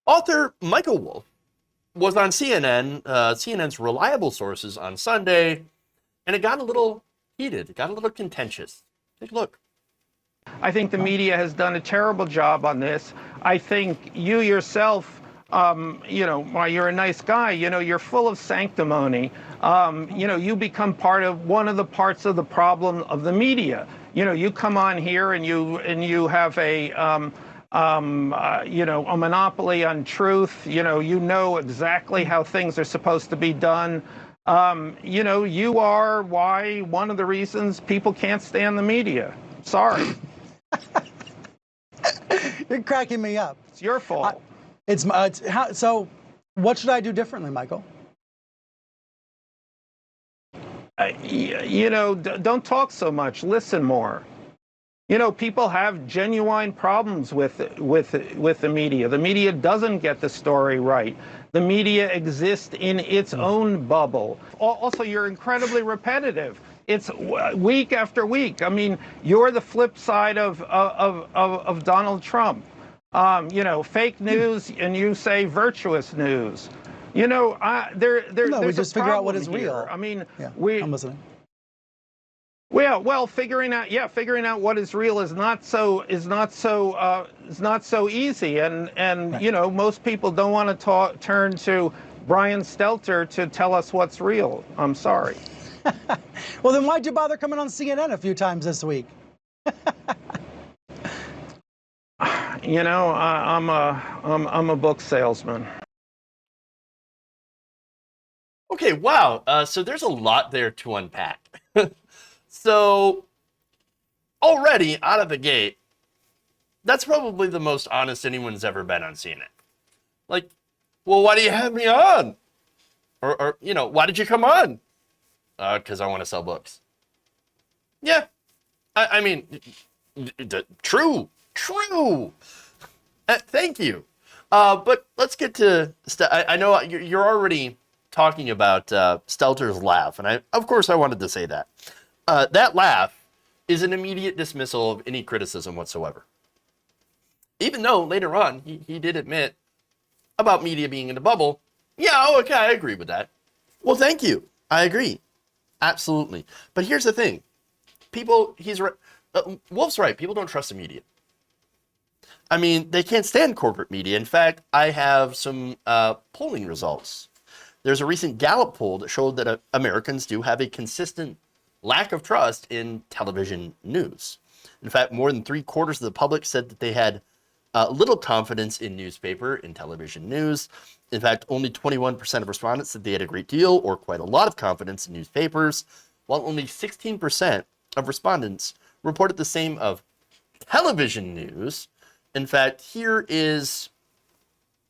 Author Michael Wolff was on CNN, CNN's reliable sources on Sunday, and it got a little heated. It got a little contentious. Take a look. I think the media has done a terrible job on this. I think you yourself, while you're a nice guy, you're full of sanctimony. You become part of one of the parts of the problem of the media. You come on here and you have a monopoly on truth. You know exactly how things are supposed to be done. You are one of the reasons people can't stand the media. Sorry. You're cracking me up. It's your fault. So what should I do differently, Michael? Don't talk so much. Listen more. People have genuine problems with the media. The media doesn't get the story right. The media exists in its own bubble. Also, you're incredibly repetitive. It's week after week. I mean, you're the flip side of Donald Trump. Fake news, and you say virtuous news. No, there's we just figure out what is real. I mean, yeah, I'm listening. Well, figuring out what is real is not so easy, and right. Most people don't want to turn to Brian Stelter to tell us what's real. I'm sorry. Well, then why'd you bother coming on CNN a few times this week? I'm a book salesman. Okay, wow. So there's a lot there to unpack. So already out of the gate, that's probably the most honest anyone's ever been on CNN. Like, well, why do you have me on? Or why did you come on? Because I want to sell books. Yeah, I mean, true. Thank you. But let's get to. I know you're already talking about Stelter's laugh, and of course I wanted to say that. That laugh is an immediate dismissal of any criticism whatsoever. Even though later on he did admit about media being in the bubble. Yeah, okay, I agree with that. Well, thank you. I agree. Absolutely. But here's the thing. He's right. Wolff's right. People don't trust the media. I mean, they can't stand corporate media. In fact, I have some polling results. There's a recent Gallup poll that showed that Americans do have a consistent lack of trust in television news. In fact, more than 3/4 of the public said that they had little confidence in newspaper and television news. In fact, only 21% of respondents said they had a great deal or quite a lot of confidence in newspapers, while only 16% of respondents reported the same of television news. In fact, here is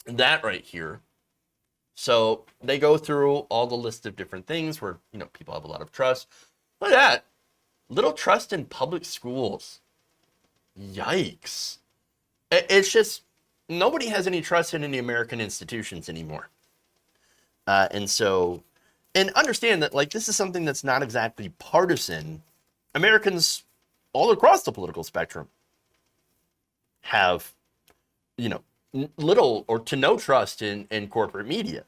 that right here. So they go through all the list of different things where, people have a lot of trust. Look at that. Little trust in public schools. Yikes. It's just, nobody has any trust in any American institutions anymore. And understand that, this is something that's not exactly partisan. Americans all across the political spectrum have, little or to no trust in corporate media.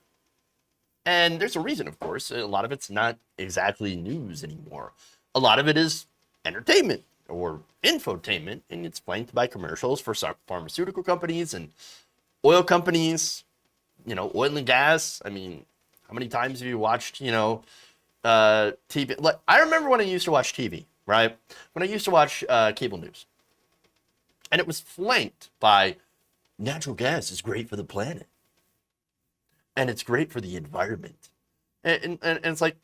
And there's a reason, of course. A lot of it's not exactly news anymore. A lot of it is entertainment or infotainment, and it's flanked by commercials for pharmaceutical companies and oil companies, oil and gas. I mean, how many times have you watched, TV? Like, I remember when I used to watch TV, right? When I used to watch cable news. And it was flanked by natural gas is great for the planet. And it's great for the environment. And it's like,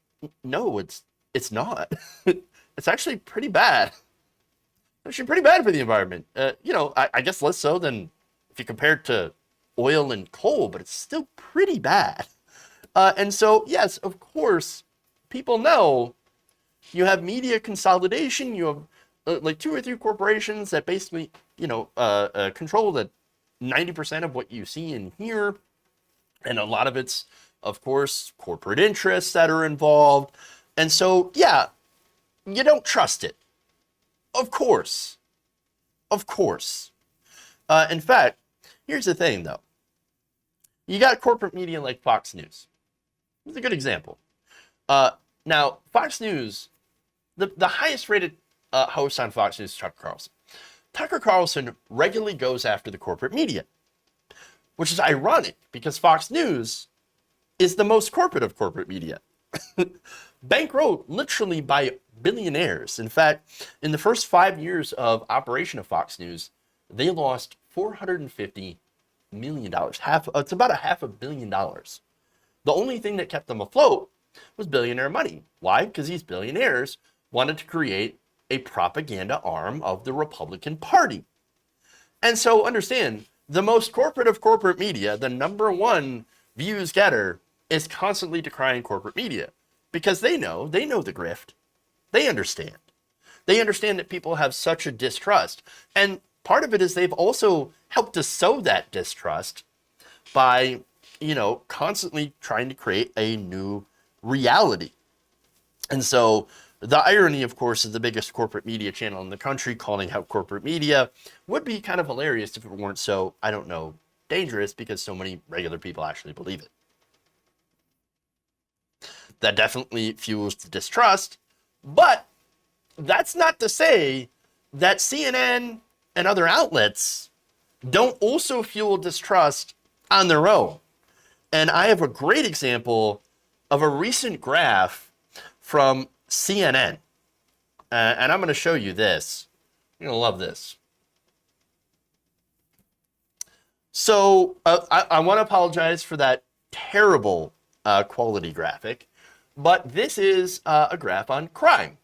no, it's not. It's actually pretty bad. Actually pretty bad for the environment. I guess less so than if you compare it to oil and coal, but it's still pretty bad. And so, yes, of course, people know you have media consolidation. You have like 2 or 3 corporations that basically, control the 90% of what you see and hear. And a lot of it's, of course, corporate interests that are involved. And so, yeah, you don't trust it. Of course. In fact, here's the thing, though. You got corporate media like Fox News. It's a good example. Now, Fox News, the highest rated host on Fox News is Tucker Carlson. Tucker Carlson regularly goes after the corporate media, which is ironic because Fox News is the most corporate of corporate media. Bankrolled literally by billionaires. In fact, in the first 5 years of operation of Fox News, they lost $450 million. It's about $500 million. The only thing that kept them afloat was billionaire money. Why? Because these billionaires wanted to create a propaganda arm of the Republican Party. And so understand, the most corporate of corporate media, the #1 views getter, is constantly decrying corporate media because they know the grift. They understand. They understand that people have such a distrust. And part of it is they've also helped to sow that distrust by, constantly trying to create a new reality. And so the irony, of course, is the biggest corporate media channel in the country calling out corporate media would be kind of hilarious if it weren't so, dangerous because so many regular people actually believe it. That definitely fuels the distrust, but that's not to say that CNN and other outlets don't also fuel distrust on their own. And I have a great example of a recent graph from CNN. And I'm going to show you this. You're going to love this. So I want to apologize for that terrible quality graphic, but this is a graph on crime.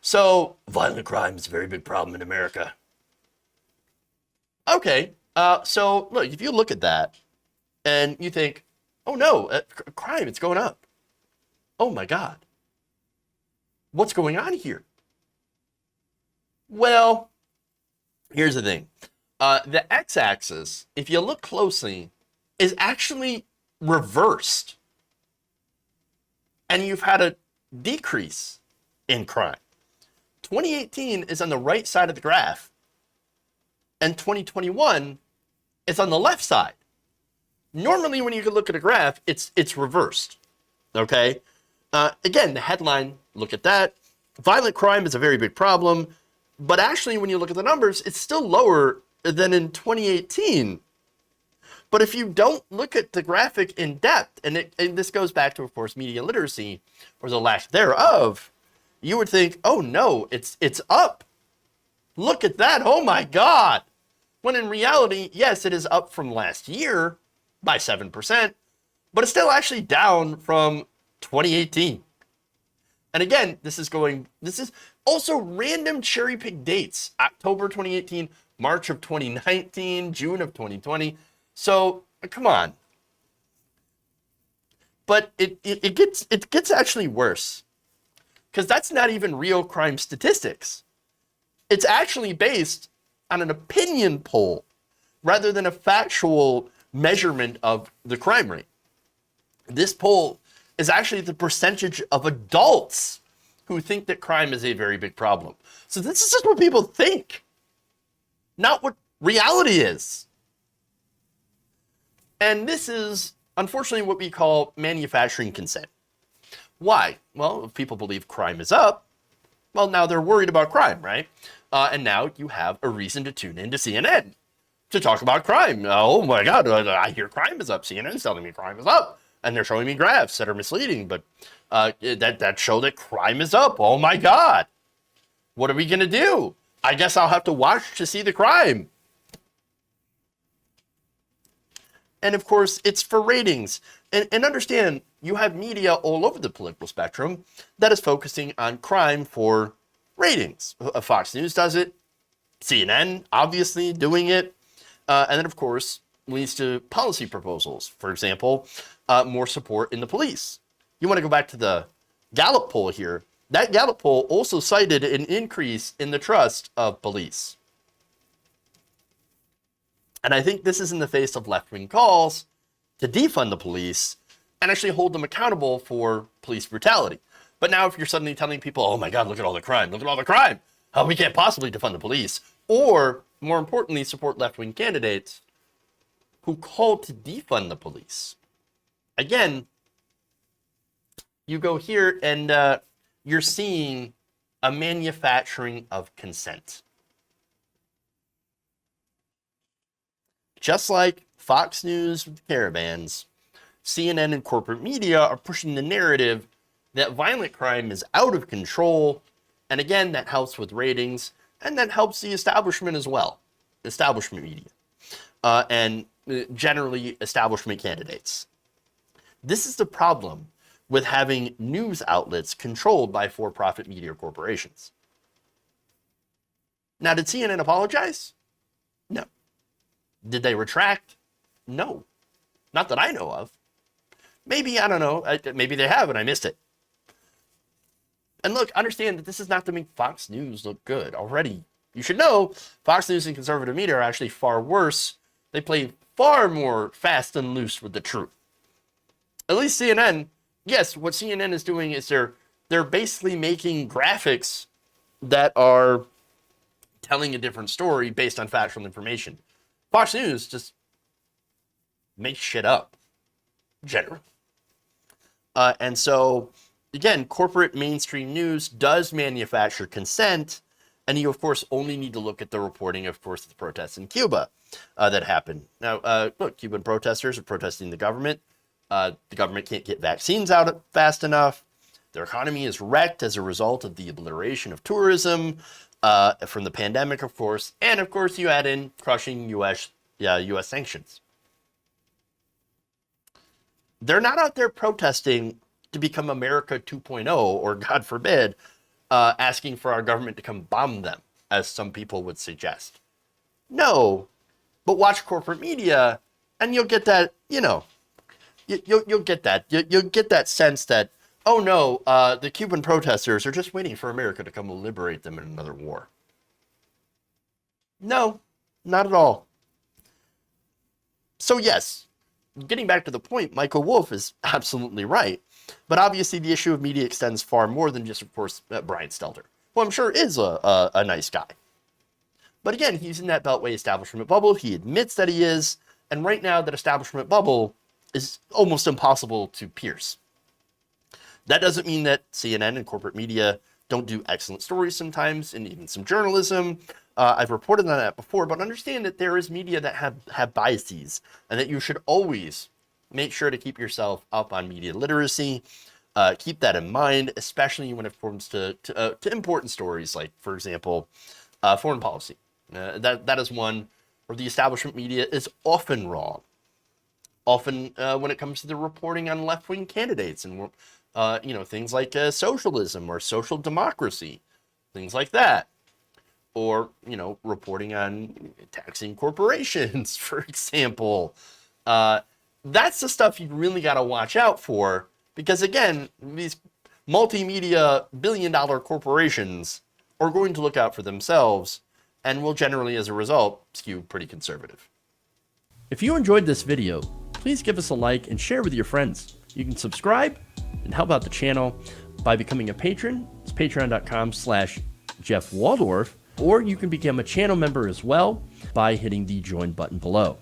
So violent crime is a very big problem in America. Okay, so look, if you look at that and you think, oh no, crime, it's going up. Oh my God. What's going on here? Well, here's the thing. The x-axis, if you look closely, is actually reversed. And you've had a decrease in crime. 2018 is on the right side of the graph. And 2021 is on the left side. Normally, when you can look at a graph, it's reversed. Okay? Again, the headline, look at that. Violent crime is a very big problem. But actually, when you look at the numbers, it's still lower than in 2018. But if you don't look at the graphic in depth, and this goes back to, of course, media literacy, or the lack thereof, you would think, oh no, it's up. Look at that, oh my God. When in reality, yes, it is up from last year by 7%, but it's still actually down from 2018. And again, this is also random cherry pick dates. October 2018, March of 2019, June of 2020. So come on. But it gets actually worse. Because that's not even real crime statistics. It's actually based on an opinion poll rather than a factual measurement of the crime rate. This poll is actually the percentage of adults who think that crime is a very big problem. So this is just what people think, not what reality is. And this is, unfortunately, what we call manufacturing consent. Why? Well, if people believe crime is up, well, now they're worried about crime, right? And now you have a reason to tune in to CNN to talk about crime. Oh my God, I hear crime is up. CNN's telling me crime is up. And they're showing me graphs that are misleading, but that show that crime is up. Oh my God. What are we going to do? I guess I'll have to watch to see the crime. And of course, it's for ratings. And understand, you have media all over the political spectrum that is focusing on crime for ratings. Fox News does it. CNN, obviously, doing it. And then, of course, leads to policy proposals. For example, more support in the police. You want to go back to the Gallup poll here. That Gallup poll also cited an increase in the trust of police. And I think this is in the face of left-wing calls to defund the police and actually hold them accountable for police brutality. But now if you're suddenly telling people, oh my God, look at all the crime, look at all the crime, we can't possibly defund the police, or more importantly, support left-wing candidates, who called to defund the police. Again, you go here and you're seeing a manufacturing of consent. Just like Fox News with caravans, CNN and corporate media are pushing the narrative that violent crime is out of control. And again, that helps with ratings, and that helps the establishment as well, establishment media, and generally establishment candidates. This is the problem with having news outlets controlled by for-profit media corporations. Now, did CNN apologize? No. Did they retract? No. Not that I know of. Maybe, I don't know, maybe they have and I missed it. And look, understand that this is not to make Fox News look good. Already, you should know, Fox News and conservative media are actually far worse. They play far more fast and loose with the truth. At least CNN, yes, what CNN is doing is they're basically making graphics that are telling a different story based on factual information. Fox News just makes shit up, generally. And so, again, corporate mainstream news does manufacture consent, and you, of course, only need to look at the reporting, of course, the protests in Cuba that happened. Now, look, Cuban protesters are protesting the government. The government can't get vaccines out fast enough. Their economy is wrecked as a result of the obliteration of tourism from the pandemic, of course. And, of course, you add in crushing U.S. sanctions. They're not out there protesting to become America 2.0, or God forbid, asking for our government to come bomb them, as some people would suggest. No, but watch corporate media, and you'll get that, you'll get that. You'll get that sense that, oh no, the Cuban protesters are just waiting for America to come liberate them in another war. No, not at all. So yes, getting back to the point, Michael Wolff is absolutely right. But obviously the issue of media extends far more than just, of course, Brian Stelter, who I'm sure is a nice guy. But again, he's in that Beltway establishment bubble. He admits that he is. And right now, that establishment bubble is almost impossible to pierce. That doesn't mean that CNN and corporate media don't do excellent stories sometimes, and even some journalism. I've reported on that before, but understand that there is media that have biases, and that you should always make sure to keep yourself up on media literacy. Keep that in mind, especially when it comes to important stories like, for example, foreign policy. That is one where the establishment media is often wrong. Often when it comes to the reporting on left-wing candidates and things like socialism or social democracy, things like that. Or, reporting on taxing corporations, for example. That's the stuff you really got to watch out for, because again, these multimedia billion-dollar corporations are going to look out for themselves and will generally, as a result, skew pretty conservative. If you enjoyed this video, please give us a like and share with your friends. You can subscribe and help out the channel by becoming a patron. It's patreon.com/Jeff Waldorf, or you can become a channel member as well by hitting the join button below.